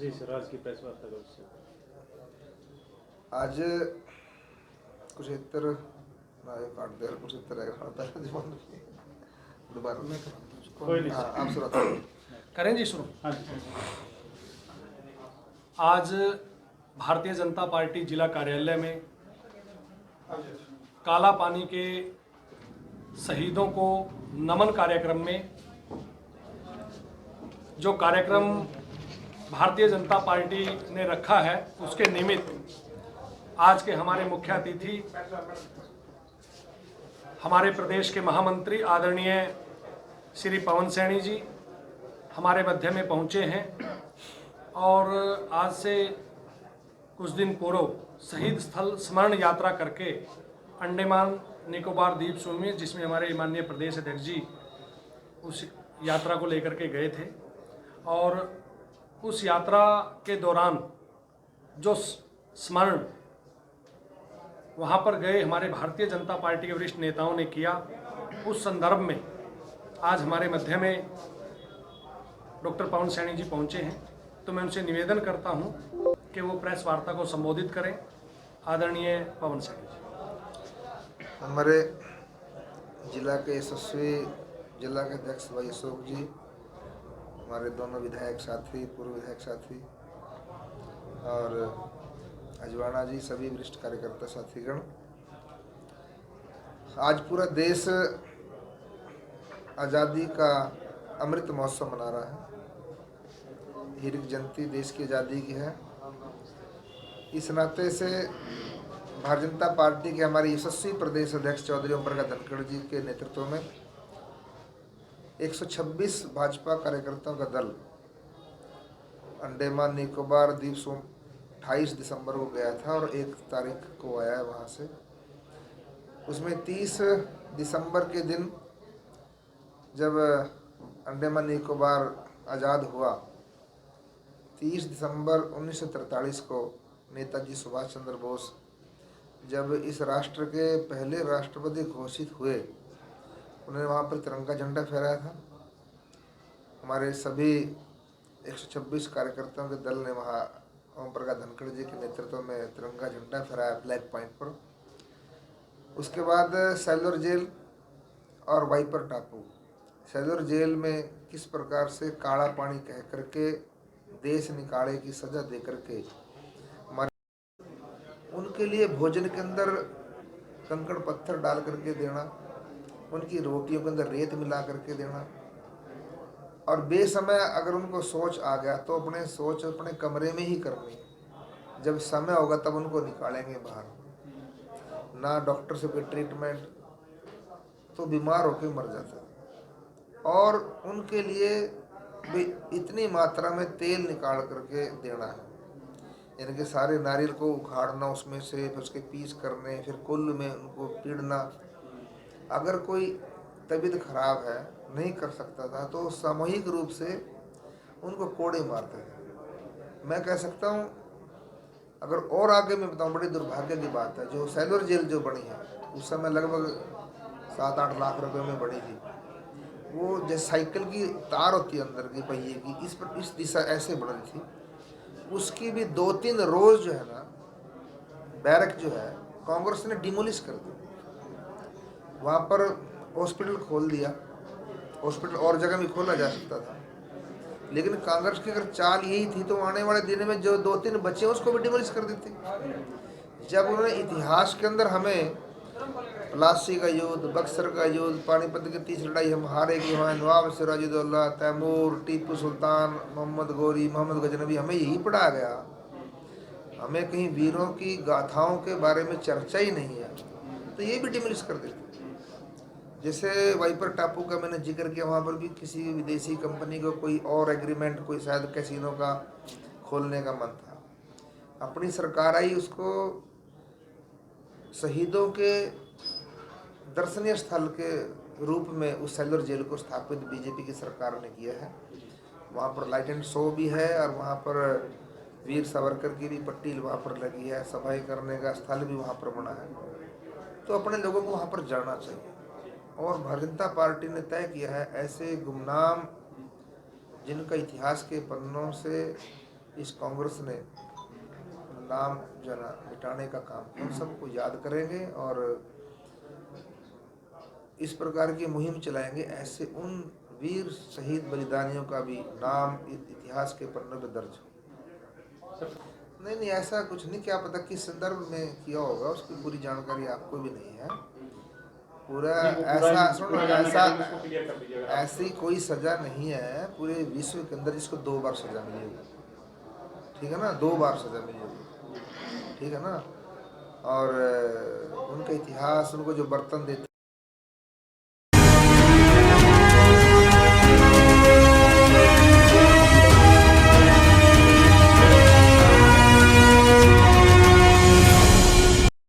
जी sir, आज की press वार्ता का विषय। आज कुशेतर नायक आडदेर कुशेतर है खाता जीवन दोबारा मैं कोई नहीं हाँ सर। आप सुनाते करें जी शुरू। हाँ जी। आज भारतीय जनता पार्टी जिला कार्यालय में काला पानी के शहीदों को नमन कार्यक्रम में जो कार्यक्रम भारतीय जनता पार्टी ने रखा है उसके निमित्त आज के हमारे मुख्य अतिथि हमारे प्रदेश के महामंत्री आदरणीय श्री पवन सैनी जी हमारे मध्य में पहुंचे हैं और आज से कुछ दिन पूर्व शहीद स्थल स्मरण यात्रा करके अंडमान निकोबार द्वीप समूह में, जिसमें हमारे माननीय प्रदेश अध्यक्ष जी उस यात्रा को लेकर के गए थे और उस यात्रा के दौरान जो स्मरण वहाँ पर गए हमारे भारतीय जनता पार्टी के वरिष्ठ नेताओं ने किया, उस संदर्भ में आज हमारे मध्य में डॉक्टर पवन सैनी जी पहुँचे हैं। तो मैं उनसे निवेदन करता हूँ कि वो प्रेस वार्ता को संबोधित करें। आदरणीय पवन सैनी जी। हमारे जिला के यशस्वी जिला के अध्यक्ष भाई अशोक जी, हमारे दोनों विधायक साथी, पूर्व विधायक साथी और अजवाना जी, सभी वरिष्ठ कार्यकर्ता साथीगण, आज पूरा देश आज़ादी का अमृत महोत्सव मना रहा है। हीरक जयंती देश की आज़ादी की है। इस नाते से भारतीय जनता पार्टी के हमारे यशस्वी प्रदेश अध्यक्ष चौधरी ओम प्रकाश धनखड़ जी के नेतृत्व में 126 भाजपा कार्यकर्ताओं का दल अंडमान निकोबार द्वीप समूह 28 दिसंबर को गया था और 1 तारीख को आया है वहाँ से। उसमें 30 दिसंबर के दिन जब अंडमान निकोबार आज़ाद हुआ, 30 दिसंबर 1943 को नेताजी सुभाष चंद्र बोस जब इस राष्ट्र के पहले राष्ट्रपति घोषित हुए, उन्होंने वहाँ पर तिरंगा झंडा फहराया था। हमारे सभी 126 कार्यकर्ताओं के दल ने वहाँ ओम प्रकाश धनखड़ जी के नेतृत्व में तिरंगा झंडा फहराया ब्लैक पॉइंट पर। उसके बाद सेल्युलर जेल और वाइपर टापू, सेल्युलर जेल में किस प्रकार से काला पानी कह करके देश निकाले की सज़ा दे करके हमारे उनके लिए भोजन के अंदर कंकड़ पत्थर डाल करके देना, उनकी रोटियों के अंदर रेत मिला करके देना, और बेसमय अगर उनको सोच आ गया तो अपने सोच अपने कमरे में ही करनी, जब समय होगा तब उनको निकालेंगे बाहर। ना डॉक्टर से कोई ट्रीटमेंट, तो बीमार होकर मर जाता। और उनके लिए भी इतनी मात्रा में तेल निकाल करके देना है, यानी कि सारे नारियल को उखाड़ना, उसमें से फिर उसके पीस करने, फिर कुल्ल में उनको पीड़ना। अगर कोई तबीयत खराब है, नहीं कर सकता था, तो सामूहिक रूप से उनको कोड़े मारते थे। मैं कह सकता हूँ, अगर और आगे मैं बताऊँ, बड़ी दुर्भाग्य की बात है, जो सेल्युलर जेल जो बनी है उस समय लगभग 7-8 लाख रुपए में बनी थी। वो जैसे साइकिल की तार होती है अंदर की पहिए की, इस दिशा ऐसे बनी थी। उसकी भी 2-3 रोज जो है ना, बैरक जो है कांग्रेस ने डिमोलिश कर दी। वहाँ पर हॉस्पिटल खोल दिया, हॉस्पिटल और जगह भी खोला जा सकता था, लेकिन कांग्रेस की अगर चाल यही थी तो आने वाले दिन में जो 2-3 बच्चे उसको भी डिमोलिश कर देते। जब उन्होंने इतिहास के अंदर हमें प्लासी का युद्ध, बक्सर का युद्ध, पानीपत की 30 लड़ाई हम हारे की, वहाँ नवाब सिराजुद्दौला, तैमूर, टीपू सुल्तान, मोहम्मद गोरी, मोहम्मद गजनबी, हमें यही पढ़ाया गया। हमें कहीं वीरों की गाथाओं के बारे में चर्चा ही नहीं है, तो ये भी डिमोलिश कर देते। जैसे वाइपर टापू का मैंने जिक्र किया, वहाँ पर भी किसी विदेशी कंपनी को कोई और एग्रीमेंट, कोई शायद कैसीनो का खोलने का मन था। अपनी सरकार आई, उसको शहीदों के दर्शनीय स्थल के रूप में उस सेल्युलर जेल को स्थापित बीजेपी की सरकार ने किया है। वहाँ पर लाइट एंड शो भी है और वहाँ पर वीर सावरकर की भी पट्टी वहाँ पर लगी है, सफाई करने का स्थल भी वहाँ पर बना है। तो अपने लोगों को वहाँ पर जाना चाहिए। और भारतीय जनता पार्टी ने तय किया है, ऐसे गुमनाम जिनका इतिहास के पन्नों से इस कांग्रेस ने नाम जो है ना मिटाने का काम किया, उन सबको याद करेंगे और इस प्रकार की मुहिम चलाएंगे। ऐसे उन वीर शहीद बलिदानियों का भी नाम इतिहास के पन्नों में दर्ज हो। नहीं, ऐसा कुछ नहीं, क्या पता किस संदर्भ में किया होगा, उसकी पूरी जानकारी आपको भी नहीं है। पूरा ऐसा सुनो, ऐसी कोई सजा नहीं है पूरे विश्व के अंदर जिसको 2 बार सजा मिली होगी, ठीक है ना, 2 बार सजा मिली होगी, ठीक है ना। और उनका इतिहास, उनको जो बर्तन देते